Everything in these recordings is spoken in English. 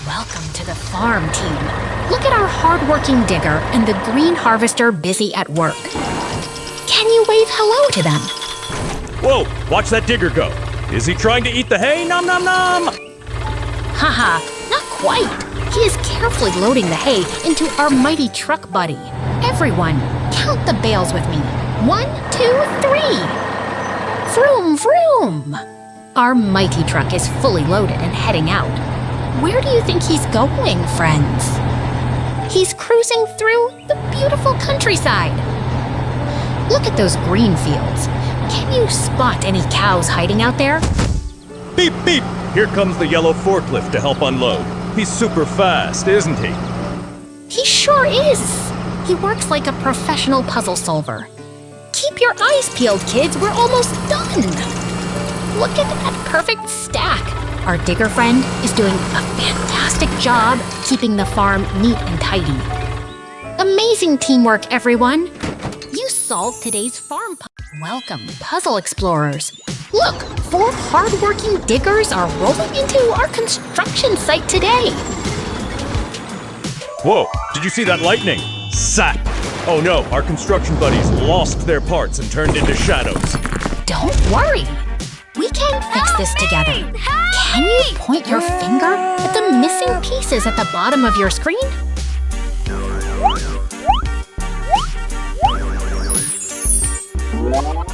Welcome to the farm, team. Look at our hard-working digger and the green harvester busy at work. Can you wave hello to them? Whoa, watch that digger go. Is he trying to eat the hay? Nom nom nom! Haha, not quite. He is carefully loading the hay into our mighty truck buddy. Everyone, count the bales with me. 1, 2, 3. Vroom, vroom. Our mighty truck is fully loaded and heading out. Where do you think he's going, friends? He's cruising through the beautiful countryside. Look at those green fields. Can you spot any cows hiding out there? Beep, beep! Here comes the yellow forklift to help unload. He's super fast, isn't he? He sure is. He works like a professional puzzle solver. Keep your eyes peeled, kids. We're almost done. Look at that perfect stack. Our digger friend is doing a fantastic job keeping the farm neat and tidy. Amazing teamwork, everyone. You solved today's farm puzzle. Welcome, puzzle explorers. Look, 4 hardworking diggers are rolling into our construction site today. Whoa, did you see that lightning? Sap! Oh no, our construction buddies lost their parts and turned into shadows. Don't worry. We can fix this together. Can you point your finger at the missing pieces at the bottom of your screen?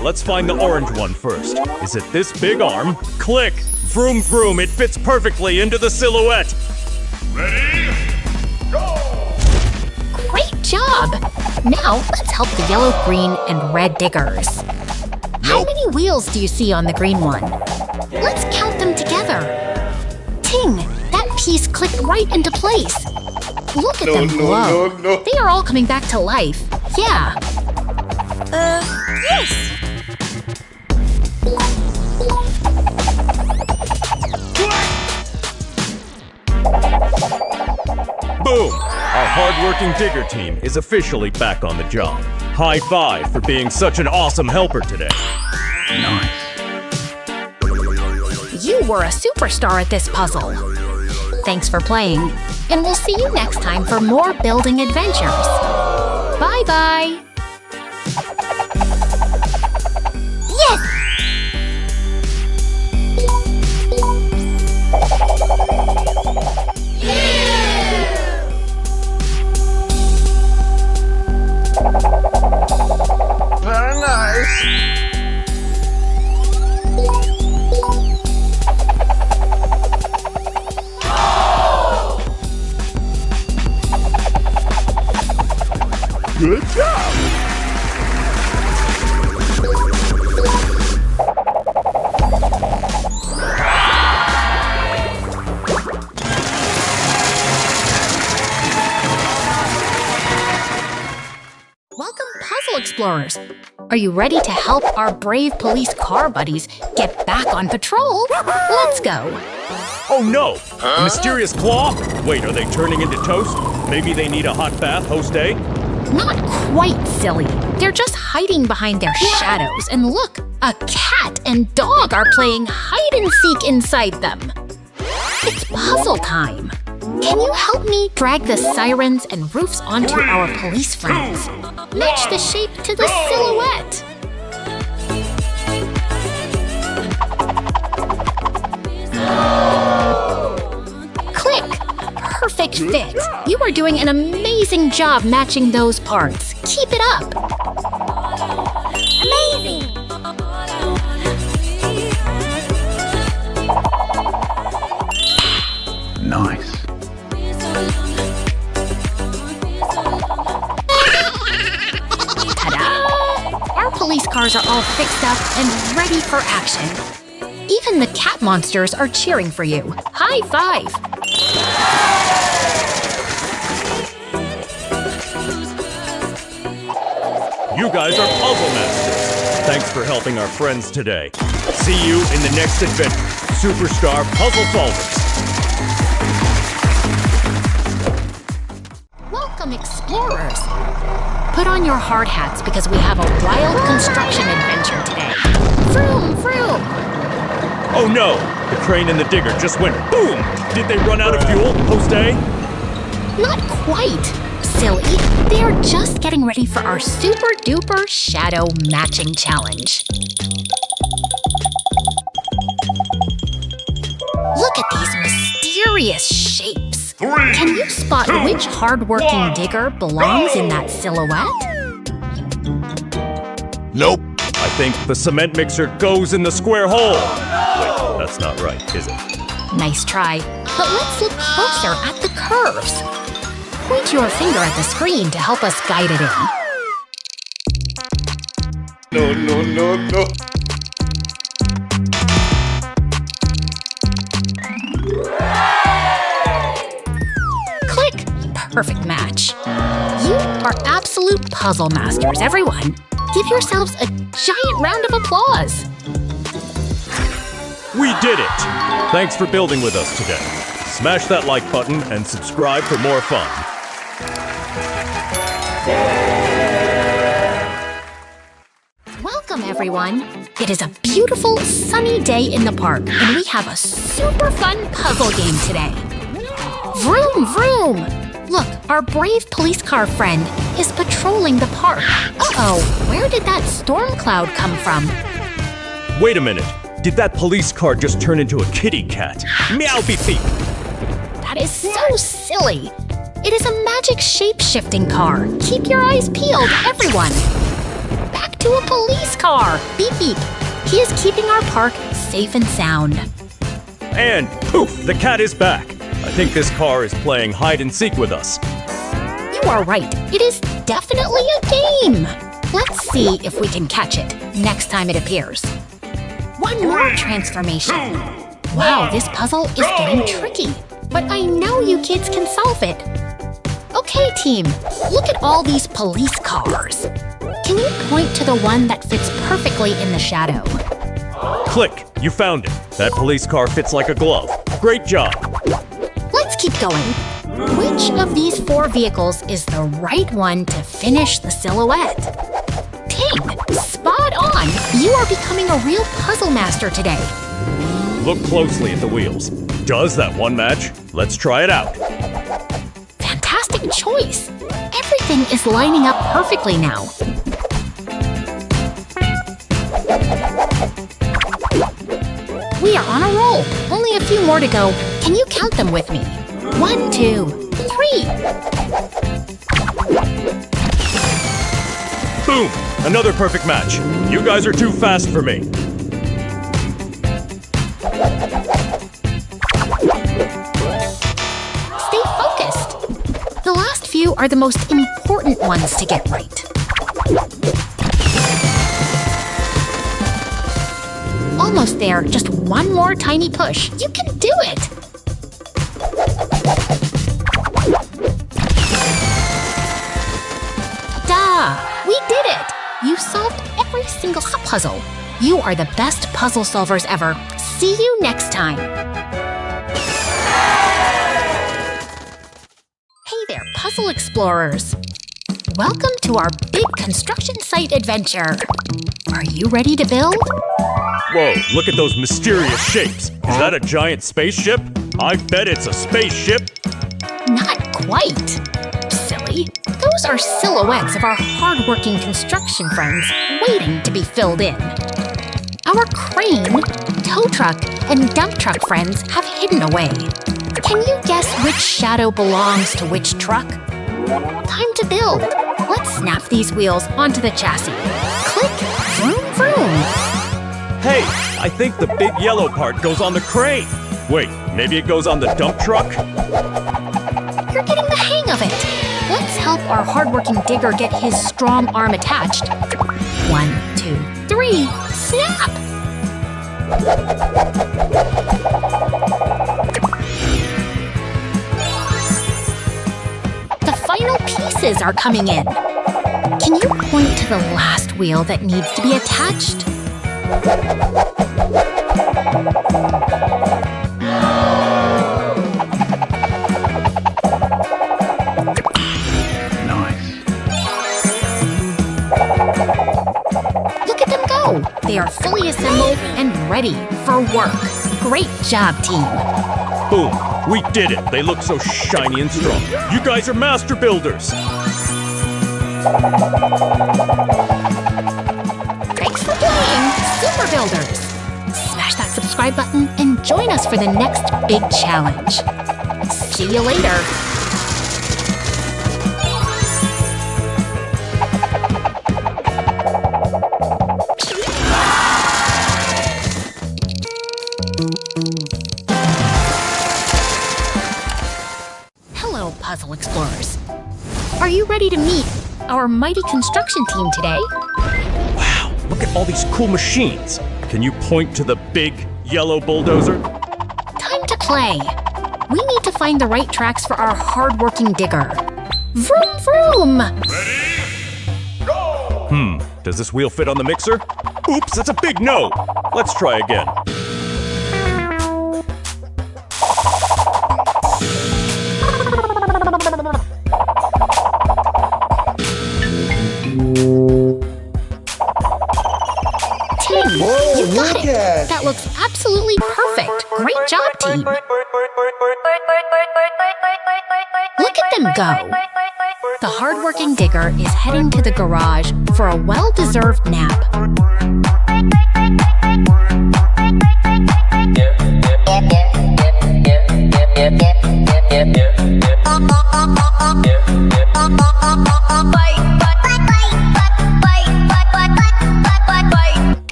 Let's find the orange one first. Is it this big arm? Click! Vroom vroom, it fits perfectly into the silhouette. Ready? Go! Great job! Now, let's help the yellow, green, and red diggers. How many wheels do you see on the green one? Let's count them together. Ting! That piece clicked right into place. Look at them glow. No. They are all coming back to life. Yeah. Yes. Boom! Our hard-working digger team is officially back on the job. High five for being such an awesome helper today. Nice. You were a superstar at this puzzle. Thanks for playing, and we'll see you next time for more building adventures. Bye-bye! Yes! Very nice. Good job. Welcome, Puzzle Explorers! Are you ready to help our brave police car buddies get back on patrol? Let's go! Oh no! A mysterious claw? Wait, are they turning into toast? Maybe they need a hot bath, host A? Not quite, silly. They're just hiding behind their shadows. And look, a cat and dog are playing hide-and-seek inside them. It's puzzle time. Can you help me drag the sirens and roofs onto our police friends? Match the shape to the silhouette. Click! Perfect fit. You are doing an amazing job matching those parts. Keep it up. Amazing! Nice. Ta-da! Our police cars are all fixed up and ready for action. Even the cat monsters are cheering for you. High five! You guys are puzzle masters. Thanks for helping our friends today. See you in the next adventure. Superstar Puzzle Solvers. Welcome, explorers! Put on your hard hats because we have a wild construction adventure today. Vroom, vroom! Oh no! The crane and the digger just went boom! Did they run out of fuel, Jose? Not quite. Silly, they are just getting ready for our super duper shadow matching challenge. Look at these mysterious shapes. Can you spot which hardworking digger belongs in that silhouette? Nope. I think the cement mixer goes in the square hole. Wait, that's not right, is it? Nice try, but let's look closer at the curves. Point your finger at the screen to help us guide it in. No. Click! Perfect match. You are absolute puzzle masters, everyone. Give yourselves a giant round of applause. We did it! Thanks for building with us today. Smash that like button and subscribe for more fun. Welcome, everyone. It is a beautiful, sunny day in the park, and we have a super fun puzzle game today. Vroom, vroom! Look, our brave police car friend is patrolling the park. Uh-oh, where did that storm cloud come from? Wait a minute. Did that police car just turn into a kitty cat? Meow beep beep. That is so silly. It is a magic shape-shifting car. Keep your eyes peeled, everyone. Back to a police car. Beep beep. He is keeping our park safe and sound. And poof, the cat is back. I think this car is playing hide and seek with us. You are right. It is definitely a game. Let's see if we can catch it next time it appears. One more transformation. Wow, this puzzle is getting tricky, but I know you kids can solve it. Okay, team, look at all these police cars. Can you point to the one that fits perfectly in the shadow? Click, you found it. That police car fits like a glove. Great job. Let's keep going. Which of these 4 vehicles is the right one to finish the silhouette? Ting! Spot on! You are becoming a real puzzle master today. Look closely at the wheels. Does that one match? Let's try it out. Fantastic choice! Everything is lining up perfectly now. We are on a roll. Only a few more to go. Can you count them with me? 1, 2, 3. Boom! Another perfect match. You guys are too fast for me. Stay focused. The last few are the most important ones to get right. Almost there. Just one more tiny push. You can do it! Ta-da! We did it! You solved every single puzzle. You are the best puzzle solvers ever. See you next time. Hey there, puzzle explorers. Welcome to our big construction site adventure. Are you ready to build? Whoa, look at those mysterious shapes. Is that a giant spaceship? I bet it's a spaceship. Not quite. Silly. Those are silhouettes of our hardworking construction friends waiting to be filled in. Our crane, tow truck, and dump truck friends have hidden away. Can you guess which shadow belongs to which truck? Time to build. Let's snap these wheels onto the chassis. Click, vroom, vroom. Hey, I think the big yellow part goes on the crane. Wait, maybe it goes on the dump truck? You're getting the hang of it. Let's help our hardworking digger get his strong arm attached. 1, 2, 3, snap! The final pieces are coming in. Can you point to the last wheel that needs to be attached? Look at them go! They are fully assembled and ready for work. Great job, team. Boom! We did it! They look so shiny and strong. You guys are master builders! Thanks for playing, Super Builders! Smash that subscribe button and join us for the next big challenge. See you later! Hello, Puzzle Explorers. Are you ready to meet our mighty construction team today? Wow, look at all these cool machines. Can you point to the big yellow bulldozer? Time to play. We need to find the right tracks for our hard-working digger. Vroom vroom! Does this wheel fit on the mixer? Oops, that's a big no! Let's try again. Tim, you got it! That looks absolutely perfect. Great job, team. Look at them go. The hardworking digger is heading to the garage for a well-deserved nap.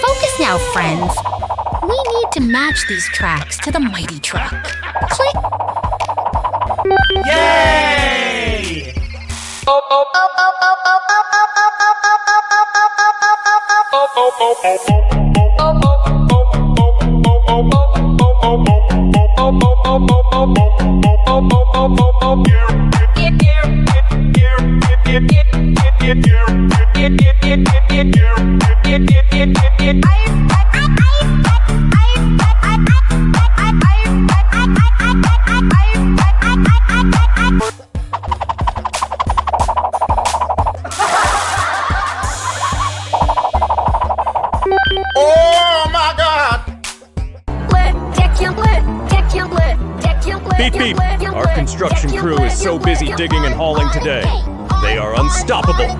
Focus now, friends. We need to match these tracks to the mighty truck. Click. Yay! Beep beep! Our construction crew is so busy digging and hauling today. They are unstoppable.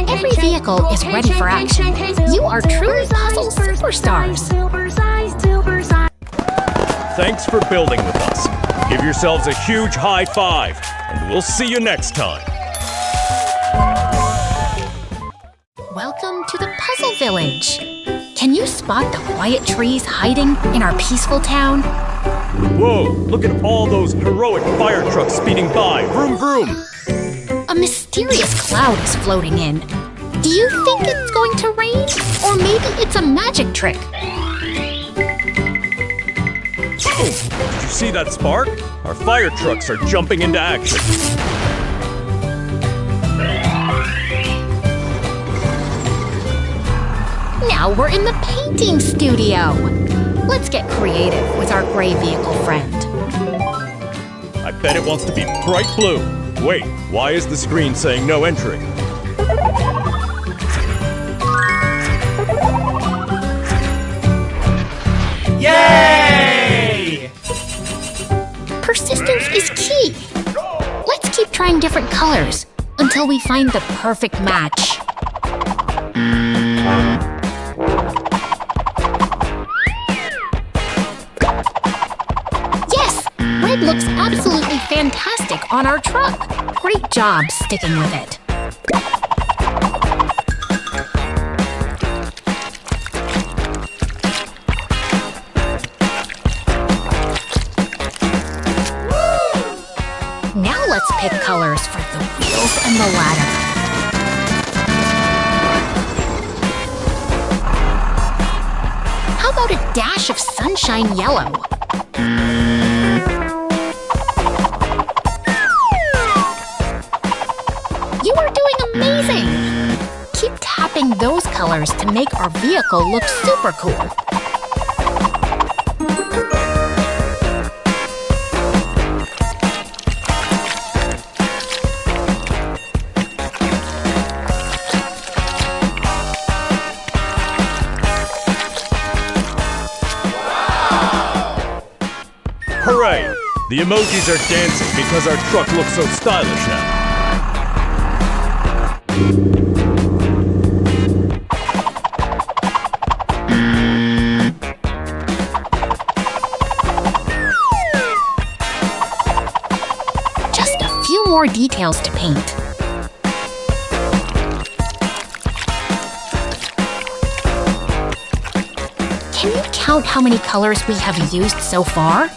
Every vehicle is ready for action. You are truly puzzle superstars. Thanks for building with us. Give yourselves a huge high five, and we'll see you next time. Welcome to the Puzzle Village. Can you spot the quiet trees hiding in our peaceful town? Whoa, look at all those heroic fire trucks speeding by. Vroom vroom! A mysterious cloud is floating in. Do you think it's going to rain? Or maybe it's a magic trick? Oh, did you see that spark? Our fire trucks are jumping into action. Now we're in the painting studio. Let's get creative with our gray vehicle friend. I bet it wants to be bright blue. Wait, why is the screen saying no entry? Yay! Persistence is key. Let's keep trying different colors until we find the perfect match. Yes! Red looks absolutely fantastic on our truck. Great job sticking with it. pick colors for the wheels and the ladder. How about a dash of sunshine yellow? You are doing amazing! Keep tapping those colors to make our vehicle look super cool. Hooray! The emojis are dancing because our truck looks so stylish now. Just a few more details to paint. Can you count how many colors we have used so far?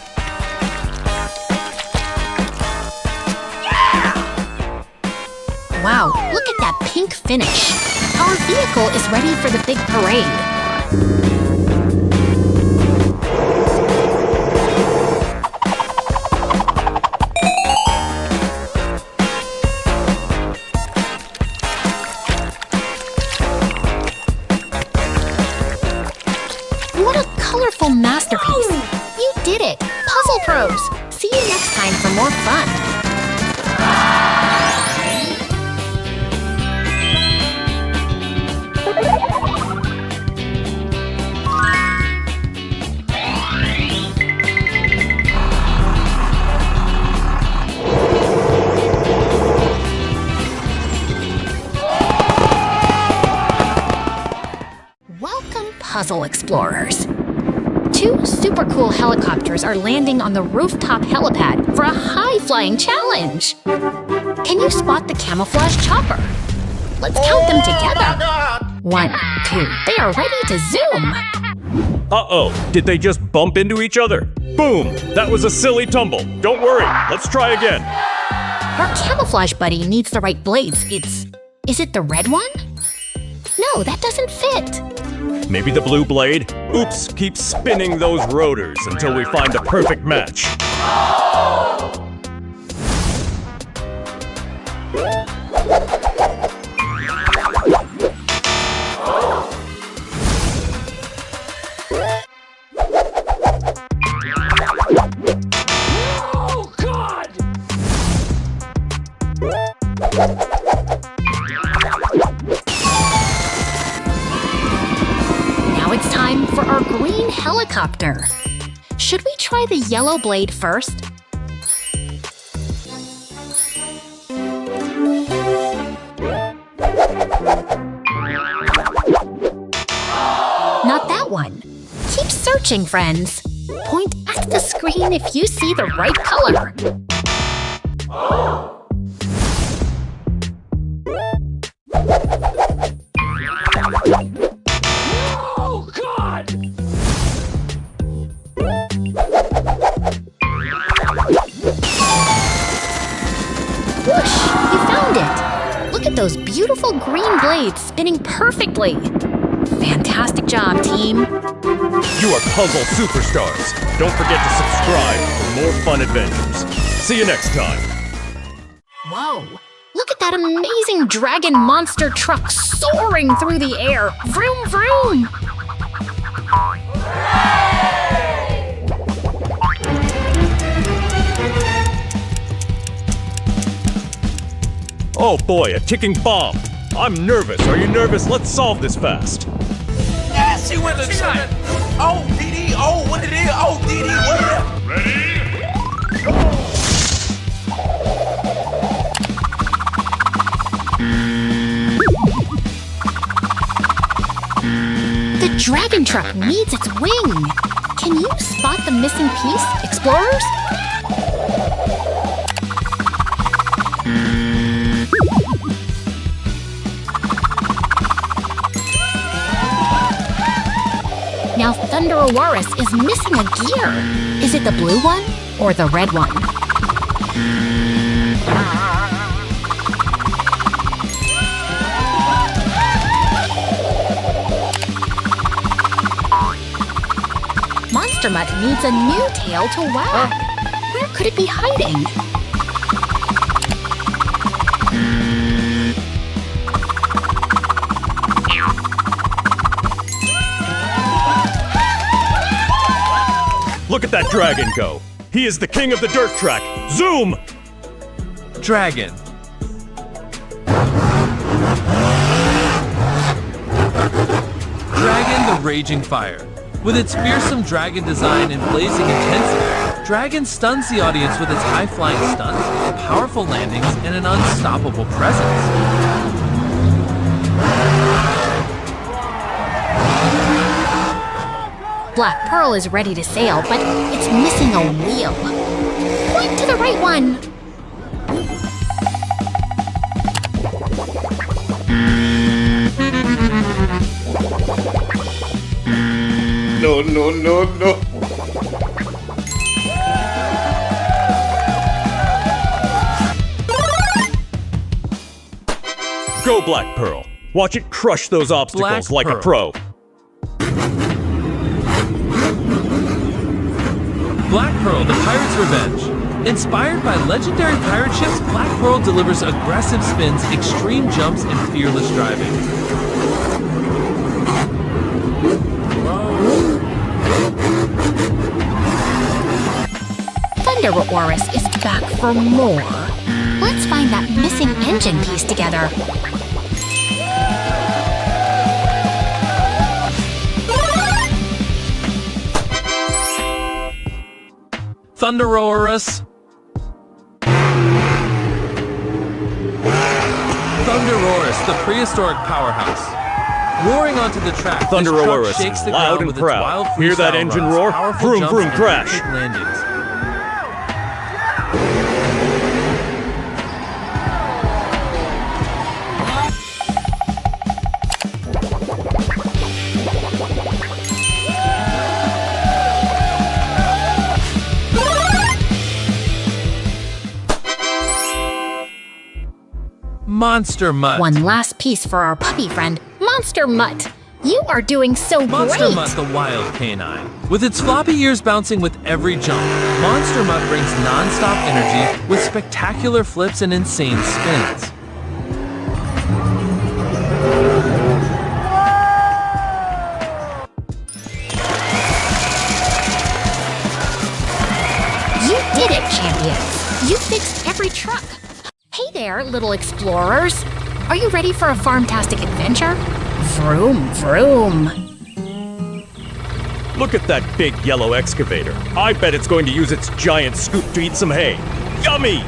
Wow, look at that pink finish. Our vehicle is ready for the big parade. What a colorful masterpiece. You did it, Puzzle Pros. See you next time for more fun. Welcome, Puzzle Explorers. Two super cool helicopters are landing on the rooftop helipad for a high-flying challenge. Can you spot the camouflage chopper? Let's count them together. 1, 2. They are ready to zoom. Uh-oh, did they just bump into each other? Boom! That was a silly tumble. Don't worry, let's try again. Our camouflage buddy needs the right blades. Is it the red one? No, that doesn't fit. Maybe the blue blade? Oops, keep spinning those rotors until we find a perfect match. Oh, God! Now it's time for our green helicopter. Should we try the yellow blade first? Not that one. Keep searching, friends. Point at the screen if you see the right color. Oh, God! Whoosh! You found it! Look at those beautiful green blades spinning perfectly. Fantastic job, team. You are puzzle superstars. Don't forget to subscribe for more fun adventures. See you next time. Whoa! Look at that amazing dragon monster truck soaring through the air. Vroom, vroom! Oh boy, a ticking bomb. I'm nervous. Are you nervous? Let's solve this fast. Yeah, she went to try. Oh, DD, oh, what it is? Oh, DD, what it is? The dragon truck needs its wing. Can you spot the missing piece, explorers? Now Thunderosaurus is missing a gear. Is it the blue one or the red one? Monster Mutt needs a new tail to wag. Where could it be hiding? Look at that dragon go. He is the king of the dirt track. Zoom! Dragon. Dragon the Raging Fire. With its fearsome dragon design and blazing intensity, Dragon stuns the audience with its high-flying stunts, powerful landings, and an unstoppable presence. Black Pearl is ready to sail, but it's missing a wheel. Point to the right one. No, no, no, no. Go, Black Pearl. Watch it crush those obstacles Black like a Pearl. pro. Black Pearl, the Pirate's Revenge. Inspired by legendary pirate ships, Black Pearl delivers aggressive spins, extreme jumps, and fearless driving. Thunder Aurus is back for more. Let's find that missing engine piece together. Thunderorus. Thunderorus, the prehistoric powerhouse. Roaring onto the track, this truck Thunderorus shakes is the loud ground and with its proud. wild Hear that freestyle engine runs, roar? powerful Vroom, jumps, vroom, and crash. epic landings. Monster Mutt. One last piece for our puppy friend, Monster Mutt. You are doing so Monster great. Mutt, the wild canine. With its floppy ears bouncing with every jump, Monster Mutt brings non-stop energy with spectacular flips and insane spins. You did it, champions. You fixed every truck. Hey there, little explorers. Are you ready for a farmtastic adventure? Vroom, vroom. Look at that big yellow excavator. I bet it's going to use its giant scoop to eat some hay. Yummy!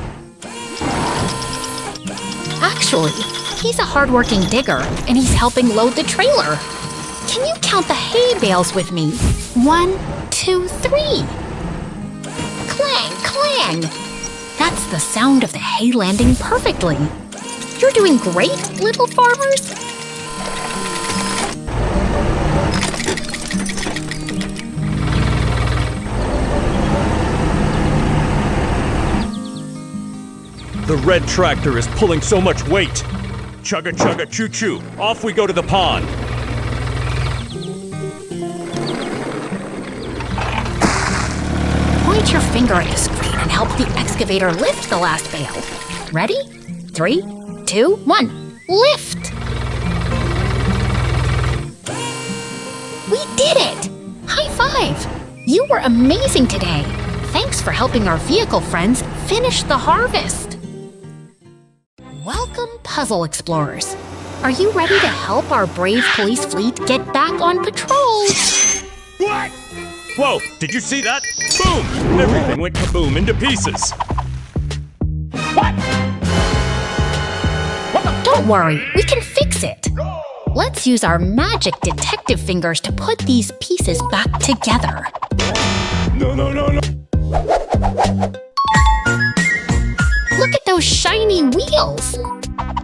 Actually, he's a hardworking digger, and he's helping load the trailer. Can you count the hay bales with me? 1, 2, 3. Clang, clang. That's the sound of the hay landing perfectly. You're doing great, little farmers. The red tractor is pulling so much weight. Chugga chugga choo choo. Off we go to the pond. Point your finger at the screen and help the excavator lift the last bale. Ready? 3, 2, 1. Lift! We did it! High five! You were amazing today. Thanks for helping our vehicle friends finish the harvest. Welcome, puzzle explorers. Are you ready to help our brave police fleet get back on patrol? What? Whoa, did you see that? Boom! Everything went kaboom into pieces. Don't worry, we can fix it. Let's use our magic detective fingers to put these pieces back together. No, no, no, no. Look at those shiny wheels.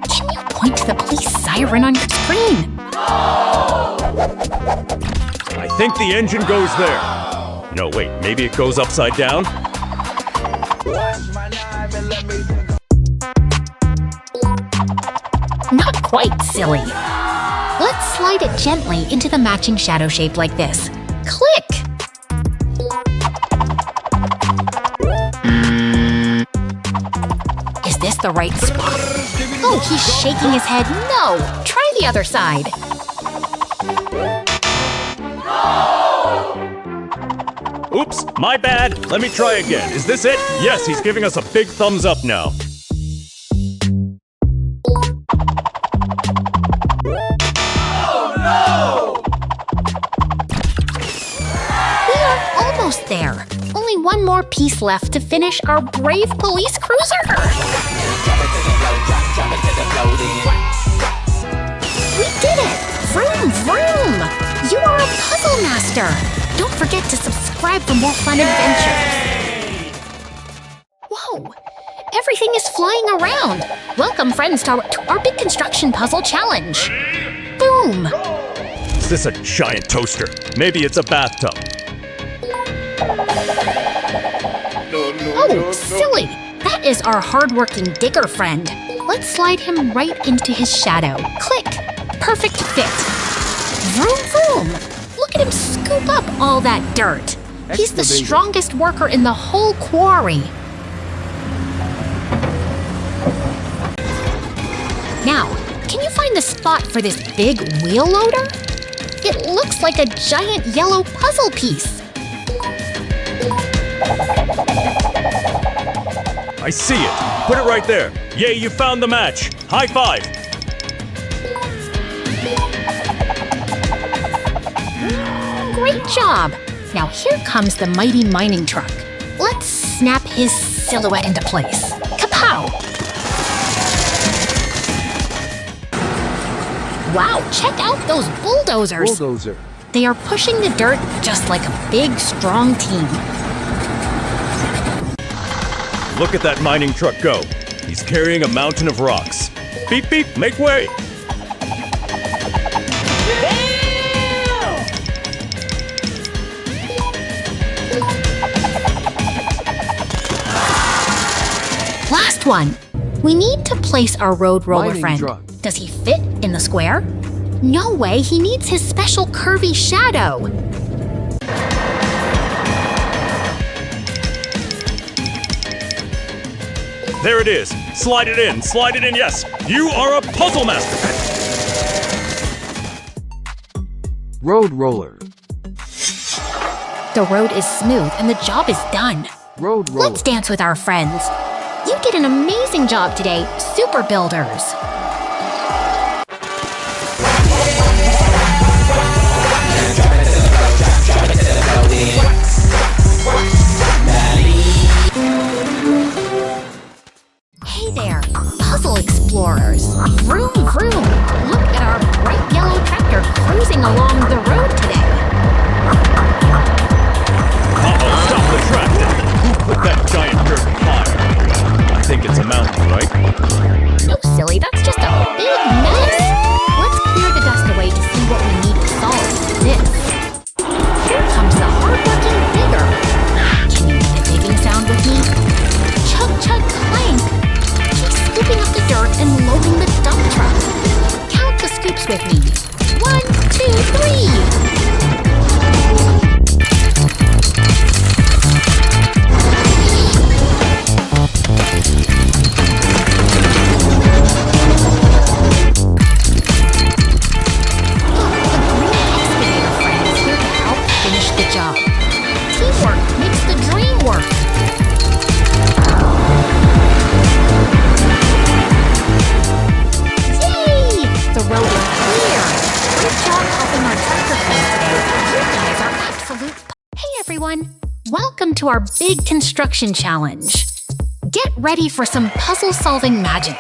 Can you point to the police siren on your screen? I think the engine goes there. No, wait, maybe it goes upside down? Not quite, silly. Let's slide it gently into the matching shadow shape like this. Click! Is this the right spot? Oh, he's shaking his head. No! Try the other side. Oops, my bad. Let me try again. Is this it? Yes, he's giving us a big thumbs up now. We are almost there. Only one more piece left to finish our brave police cruiser. We did it! Vroom, vroom! You are a puzzle master! Don't forget to subscribe for more fun adventures. Whoa! Everything is flying around. Welcome, friends, to our big construction puzzle challenge. Boom! Is this a giant toaster? Maybe it's a bathtub. Oh, silly! That is our hardworking digger friend. Let's slide him right into his shadow. Click! Perfect fit. Vroom, vroom! Look at him scoop up all that dirt. He's the strongest worker in the whole quarry. Now, can you find the spot for this big wheel loader? It looks like a giant yellow puzzle piece. I see it. Put it right there. Yay, you found the match. High five. Great job! Now here comes the mighty mining truck. Let's snap his silhouette into place. Kapow! Wow, check out those bulldozers! They are pushing the dirt just like a big, strong team. Look at that mining truck go. He's carrying a mountain of rocks. Beep, beep, make way. Last one. We need to place our road roller friend. Does he fit in the square? No way, he needs his special curvy shadow. There it is. Slide it in, yes. You are a puzzle master. Road roller. The road is smooth and the job is done. Road roller. Let's dance with our friends. You did an amazing job today, Super Builders. Hey there, puzzle explorers. Vroom, vroom. Look at our bright yellow tractor cruising along the road today. Uh-oh, stop the tractor. Who put that giant dirt pile? I think it's a mountain, right? No, silly, that's just a big mess. Let's clear the dust away to see what we need to solve this. Here comes the hard-working digger. Can you make a digging sound with me? Chug, chug, clank. Keep scooping up the dirt and loading the dump truck. Count the scoops with me. 1, 2, 3. Welcome to our big construction challenge. Get ready for some puzzle-solving magic.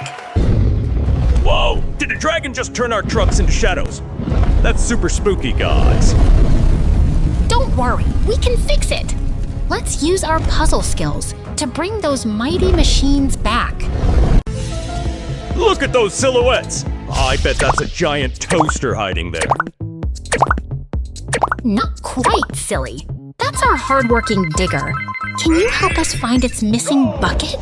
Whoa! Did a dragon just turn our trucks into shadows? That's super spooky, guys. Don't worry, we can fix it. Let's use our puzzle skills to bring those mighty machines back. Look at those silhouettes! I bet that's a giant toaster hiding there. Not quite, silly. That's our hardworking digger. Can you help us find its missing bucket?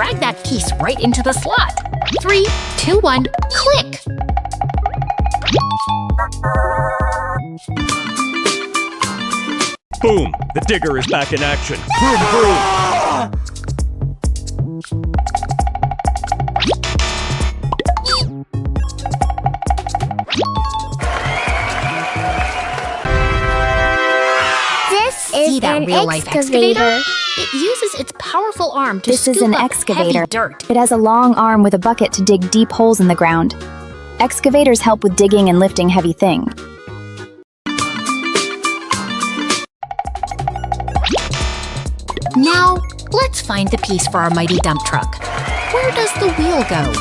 drag that piece right into the slot. 3, 2, 1, click! Boom! The digger is back in action. Vroom, vroom! See that real-life excavator? It uses its powerful arm to This is scoop an up excavator. heavy dirt. It has a long arm with a bucket to dig deep holes in the ground. Excavators help with digging and lifting heavy things. Now, let's find the piece for our mighty dump truck. Where does the wheel go?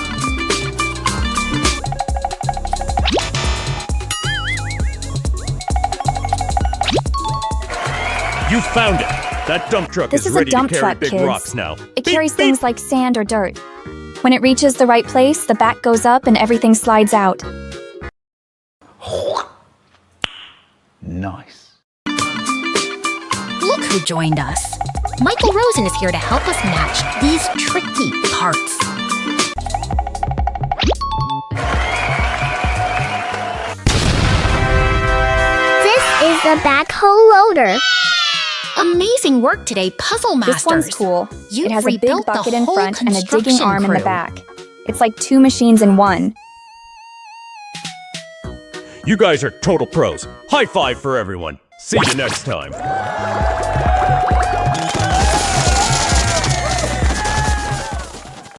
You found it! That dump truck This is is a ready dump to carry truck, big kids. rocks now. It carries things like sand or dirt. When it reaches the right place, the back goes up and everything slides out. Nice. Look who joined us. Michael Rosen is here to help us match these tricky parts. This is the backhoe loader. Amazing work today, Puzzle Masters. This one's cool. You've It has a big rebuilt the bucket in whole front and a digging construction arm in the crew. back. It's like 2 machines in one. You guys are total pros. High five for everyone. See you next time.